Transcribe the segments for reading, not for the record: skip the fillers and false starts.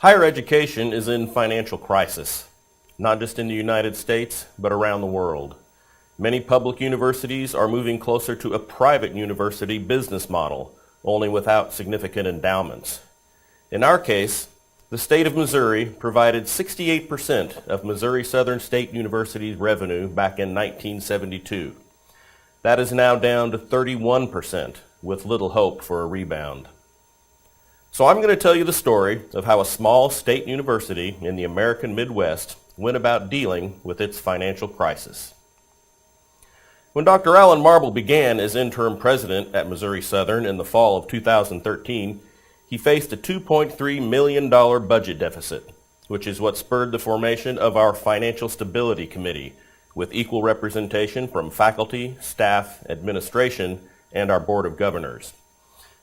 Higher education is in financial crisis, not just in the United States, but around the world. Many public universities are moving closer to a private university business model, only without significant endowments. In our case, the state of Missouri provided 68% of Missouri Southern State University's revenue back in 1972. That is now down to 31%, with little hope for a rebound. So I'm going to tell you the story of how a small state university in the American Midwest went about dealing with its financial crisis. When Dr. Alan Marble began as interim president at Missouri Southern in the fall of 2013, he faced a $2.3 million budget deficit, which is what spurred the formation of our Financial Stability Committee, with equal representation from faculty, staff, administration, and our Board of Governors.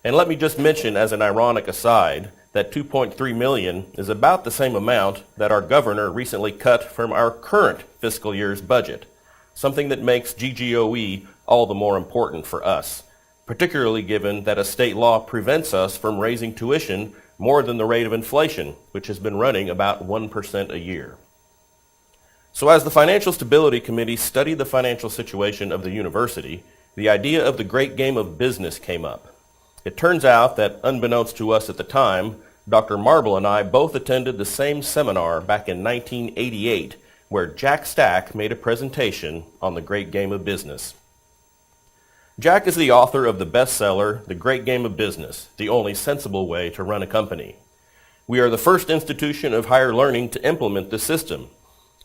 And let me just mention as an ironic aside that $2.3 million is about the same amount that our governor recently cut from our current fiscal year's budget, something that makes GGOE all the more important for us, particularly given that a state law prevents us from raising tuition more than the rate of inflation, which has been running about 1% a year. So as the Financial Stability Committee studied the financial situation of the university, the idea of the great game of business came up. It turns out that, unbeknownst to us at the time, Dr. Marble and I both attended the same seminar back in 1988, where Jack Stack made a presentation on the great game of business. Jack is the author of the bestseller, The Great Game of Business, The Only Sensible Way to Run a Company. We are the first institution of higher learning to implement this system,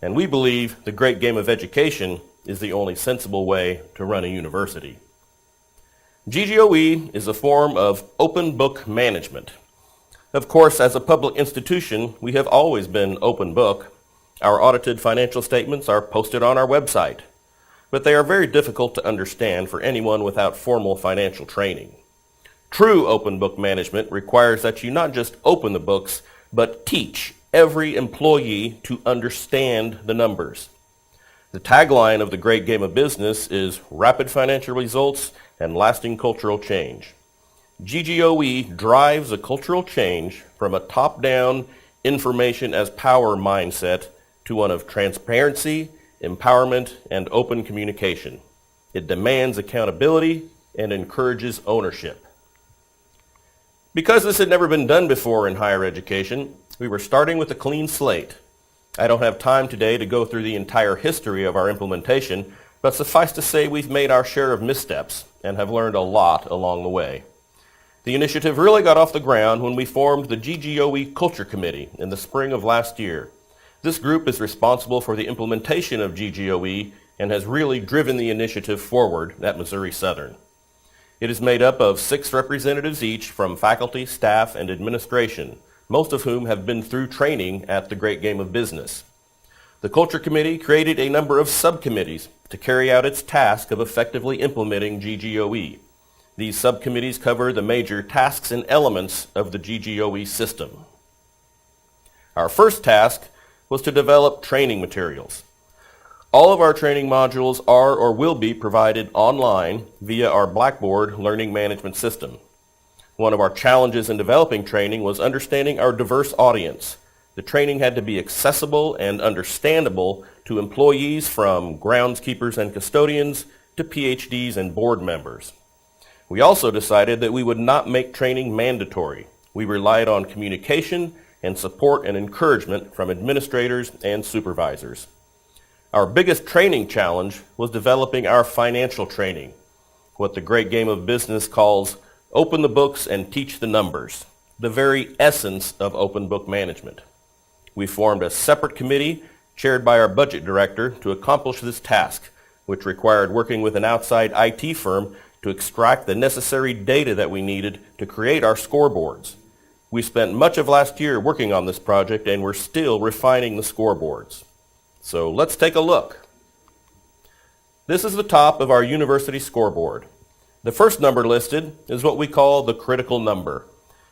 and we believe the great game of education is the only sensible way to run a university. GGOE is a form of open book management. Of course, as a public institution, we have always been open book. Our audited financial statements are posted on our website, but they are very difficult to understand for anyone without formal financial training. True open book management requires that you not just open the books, but teach every employee to understand the numbers. The tagline of the great game of business is rapid financial results and lasting cultural change. GGOE drives a cultural change from a top-down information as power mindset to one of transparency, empowerment, and open communication. It demands accountability and encourages ownership. Because this had never been done before in higher education, we were starting with a clean slate. I don't have time today to go through the entire history of our implementation, but suffice to say we've made our share of missteps and have learned a lot along the way. The initiative really got off the ground when we formed the GGOE Culture Committee in the spring of last year. This group is responsible for the implementation of GGOE and has really driven the initiative forward at Missouri Southern. It is made up of 6 representatives each from faculty, staff, and administration, most of whom have been through training at the Great Game of Business. The Culture Committee created a number of subcommittees to carry out its task of effectively implementing GGOE. These subcommittees cover the major tasks and elements of the GGOE system. Our first task was to develop training materials. All of our training modules are or will be provided online via our Blackboard learning management system. One of our challenges in developing training was understanding our diverse audience. The training had to be accessible and understandable to employees from groundskeepers and custodians to PhDs and board members. We also decided that we would not make training mandatory. We relied on communication and support and encouragement from administrators and supervisors. Our biggest training challenge was developing our financial training, what the Great Game of Business calls open the books and teach the numbers, the very essence of open book management. We formed a separate committee chaired by our budget director to accomplish this task, which required working with an outside IT firm to extract the necessary data that we needed to create our scoreboards. We spent much of last year working on this project and we're still refining the scoreboards. So let's take a look. This is the top of our university scoreboard. The first number listed is what we call the critical number.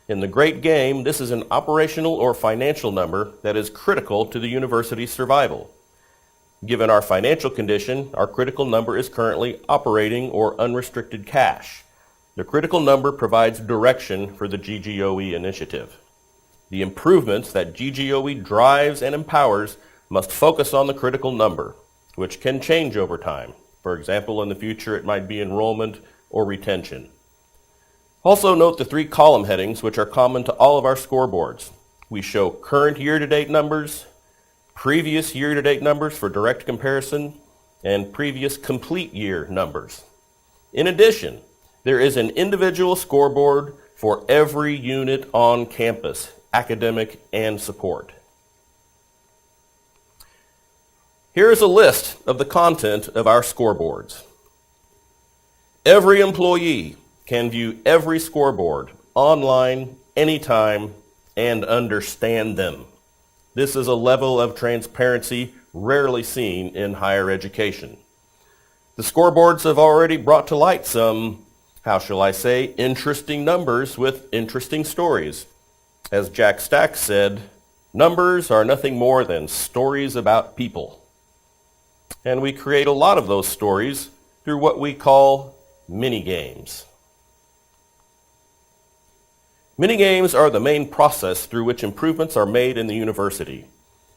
In the great game, this is an operational or financial number that is critical to the university's survival. Given our financial condition, our critical number is currently operating or unrestricted cash. The critical number provides direction for the GGOE initiative. The improvements that GGOE drives and empowers must focus on the critical number, which can change over time. For example, in the future it might be enrollment or retention. Also note the 3 column headings which are common to all of our scoreboards. We show current year-to-date numbers, previous year-to-date numbers for direct comparison, and previous complete year numbers. In addition, there is an individual scoreboard for every unit on campus, academic and support. Here is a list of the content of our scoreboards. Every employee can view every scoreboard online, anytime, and understand them. This is a level of transparency rarely seen in higher education. The scoreboards have already brought to light some, how shall I say, interesting numbers with interesting stories. As Jack Stack said, numbers are nothing more than stories about people. And we create a lot of those stories through what we call mini-games. Mini-games are the main process through which improvements are made in the university.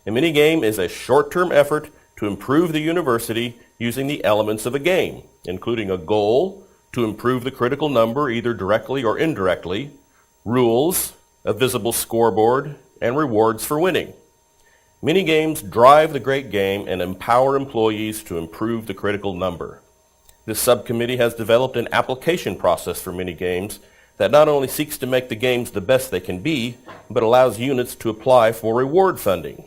A mini-game is a short-term effort to improve the university using the elements of a game, including a goal to improve the critical number either directly or indirectly, rules, a visible scoreboard, and rewards for winning. Mini-games drive the great game and empower employees to improve the critical number. This subcommittee has developed an application process for mini-games that not only seeks to make the games the best they can be, but allows units to apply for reward funding.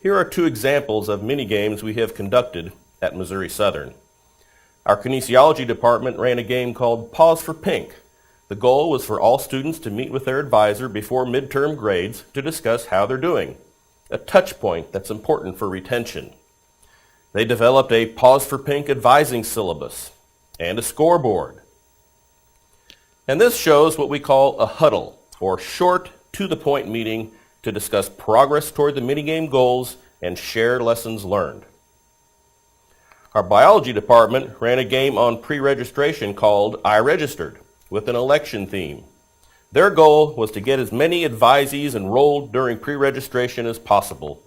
Here are 2 examples of mini-games we have conducted at Missouri Southern. Our kinesiology department ran a game called Pause for Pink. The goal was for all students to meet with their advisor before midterm grades to discuss how they're doing, a touch point that's important for retention. They developed a Pause for Pink advising syllabus and a scoreboard. And this shows what we call a huddle, or short, to-the-point meeting to discuss progress toward the minigame goals and share lessons learned. Our biology department ran a game on pre-registration called I Registered with an election theme. Their goal was to get as many advisees enrolled during pre-registration as possible.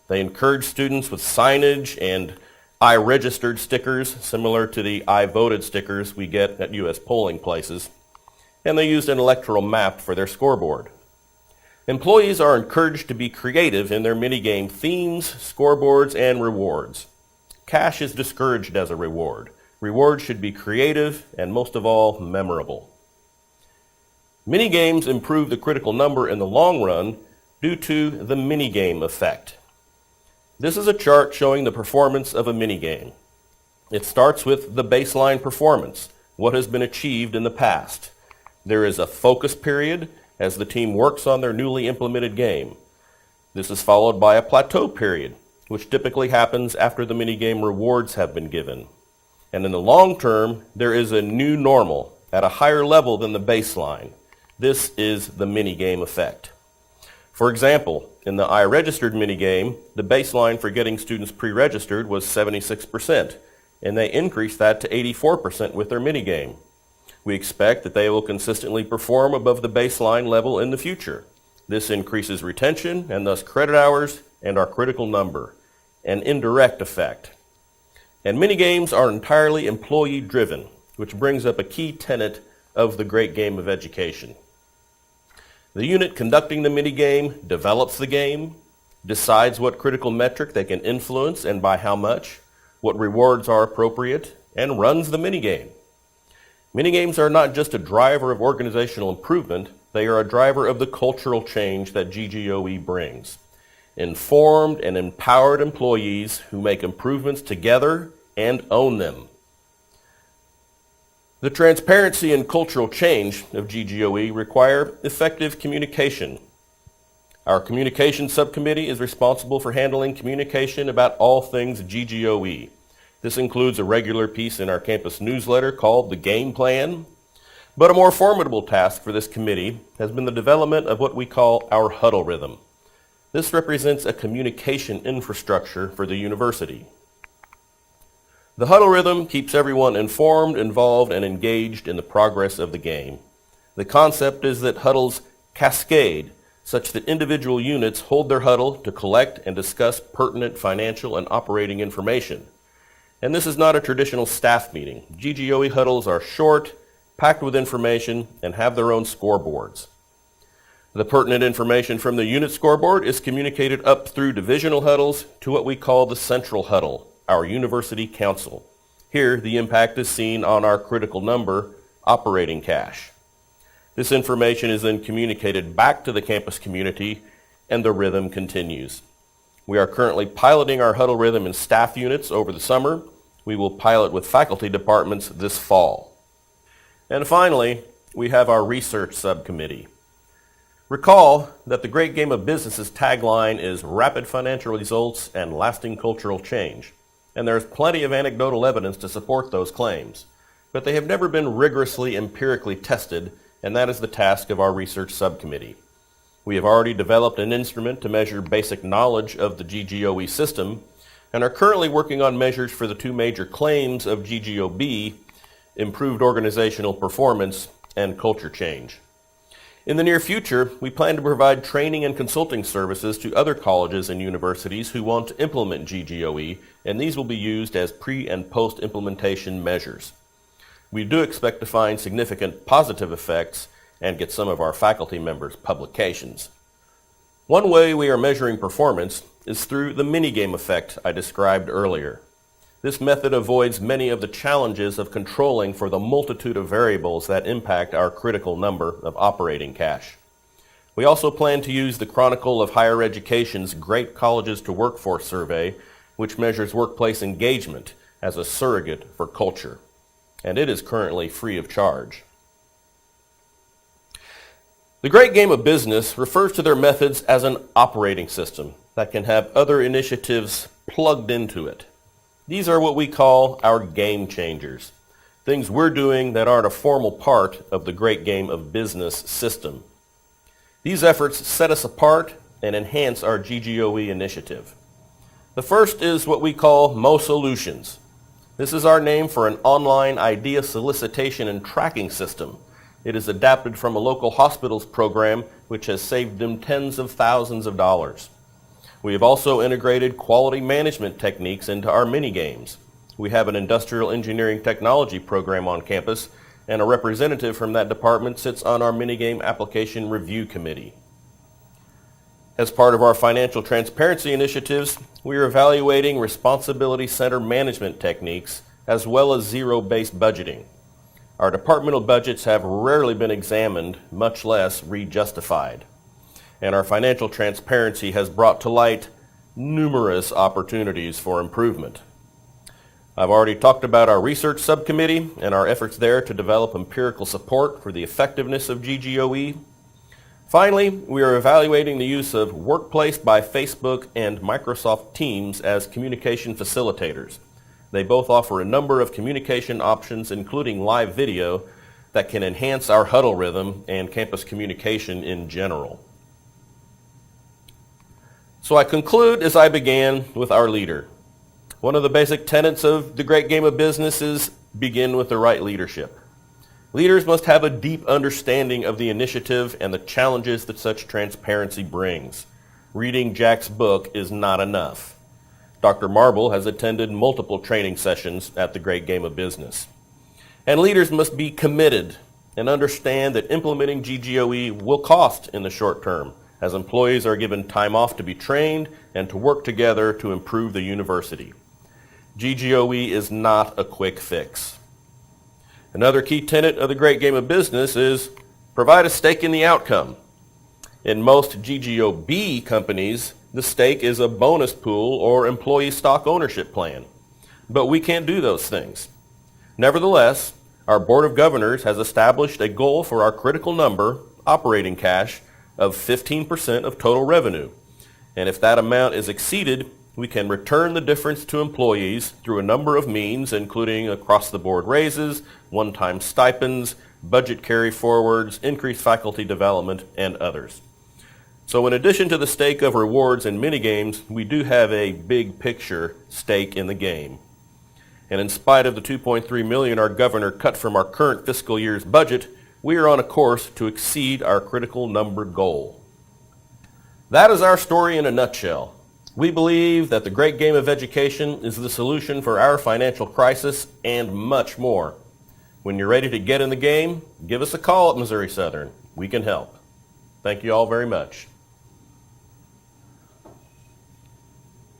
They encouraged students with signage and I Registered stickers, similar to the I Voted stickers we get at U.S. polling places, and they used an electoral map for their scoreboard. Employees are encouraged to be creative in their minigame themes, scoreboards, and rewards. Cash is discouraged as a reward. Rewards should be creative and, most of all, memorable. Minigames improve the critical number in the long run due to the Minigame Effect. This is a chart showing the performance of a minigame. It starts with the baseline performance, what has been achieved in the past. There is a focus period as the team works on their newly implemented game. This is followed by a plateau period, which typically happens after the minigame rewards have been given. And in the long term, there is a new normal at a higher level than the baseline. This is the minigame effect. For example, in the I Registered minigame, the baseline for getting students pre-registered was 76%, and they increased that to 84% with their minigame. We expect that they will consistently perform above the baseline level in the future. This increases retention and thus credit hours and our critical number, an indirect effect. And minigames are entirely employee-driven, which brings up a key tenet of the great game of education. The unit conducting the minigame develops the game, decides what critical metric they can influence and by how much, what rewards are appropriate, and runs the minigame. Minigames are not just a driver of organizational improvement, they are a driver of the cultural change that GGOE brings. Informed and empowered employees who make improvements together and own them. The transparency and cultural change of GGOE require effective communication. Our communication subcommittee is responsible for handling communication about all things GGOE. This includes a regular piece in our campus newsletter called The Game Plan. But a more formidable task for this committee has been the development of what we call our Huddle Rhythm. This represents a communication infrastructure for the university. The Huddle Rhythm keeps everyone informed, involved, and engaged in the progress of the game. The concept is that huddles cascade such that individual units hold their huddle to collect and discuss pertinent financial and operating information. And this is not a traditional staff meeting. GGOE huddles are short, packed with information, and have their own scoreboards. The pertinent information from the unit scoreboard is communicated up through divisional huddles to what we call the central huddle, our university council. Here, the impact is seen on our critical number, operating cash. This information is then communicated back to the campus community, and the rhythm continues. We are currently piloting our Huddle Rhythm in staff units over the summer. We will pilot with faculty departments this fall. And finally, we have our research subcommittee. Recall that the Great Game of Business's tagline is rapid financial results and lasting cultural change. And there's plenty of anecdotal evidence to support those claims. But they have never been rigorously empirically tested, and that is the task of our research subcommittee. We have already developed an instrument to measure basic knowledge of the GGOE system and are currently working on measures for the two major claims of GGOB, improved organizational performance and culture change. In the near future, we plan to provide training and consulting services to other colleges and universities who want to implement GGOE, and these will be used as pre- and post-implementation measures. We do expect to find significant positive effects and get some of our faculty members publications. One way we are measuring performance is through the Minigame Effect I described earlier. This method avoids many of the challenges of controlling for the multitude of variables that impact our critical number of operating cash. We also plan to use the Chronicle of Higher Education's Great Colleges to Workforce survey, which measures workplace engagement, as a surrogate for culture. And it is currently free of charge. The Great Game of Business refers to their methods as an operating system that can have other initiatives plugged into it. These are what we call our game changers, things we're doing that aren't a formal part of the Great Game of Business system. These efforts set us apart and enhance our GGOE initiative. The first is what we call Mo Solutions. This is our name for an online idea solicitation and tracking system. It is adapted from a local hospital's program, which has saved them tens of thousands of dollars. We have also integrated quality management techniques into our minigames. We have an industrial engineering technology program on campus, and a representative from that department sits on our minigame application review committee. As part of our financial transparency initiatives, we are evaluating responsibility center management techniques as well as zero-based budgeting. Our departmental budgets have rarely been examined, much less rejustified. And our financial transparency has brought to light numerous opportunities for improvement. I've already talked about our research subcommittee and our efforts there to develop empirical support for the effectiveness of GGOE. Finally, we are evaluating the use of Workplace by Facebook and Microsoft Teams as communication facilitators. They both offer a number of communication options, including live video, that can enhance our huddle rhythm and campus communication in general. So I conclude as I began with our leader. One of the basic tenets of the Great Game of Business is begin with the right leadership. Leaders must have a deep understanding of the initiative and the challenges that such transparency brings. Reading Jack's book is not enough. Dr. Marble has attended multiple training sessions at the Great Game of Business. And leaders must be committed and understand that implementing GGOE will cost in the short term, as employees are given time off to be trained and to work together to improve the university. GGOE is not a quick fix. Another key tenet of the Great Game of Business is provide a stake in the outcome. In most GGOB companies, the stake is a bonus pool or employee stock ownership plan. But we can't do those things. Nevertheless, our Board of Governors has established a goal for our critical number, operating cash, of 15% of total revenue. And if that amount is exceeded, we can return the difference to employees through a number of means, including across-the-board raises, one-time stipends, budget carry-forwards, increased faculty development, and others. So in addition to the stake of rewards and minigames, we do have a big picture stake in the game. And in spite of the $2.3 million our governor cut from our current fiscal year's budget, we are on a course to exceed our critical number goal. That is our story in a nutshell. We believe that the great game of education is the solution for our financial crisis and much more. When you're ready to get in the game, give us a call at Missouri Southern. We can help. Thank you all very much.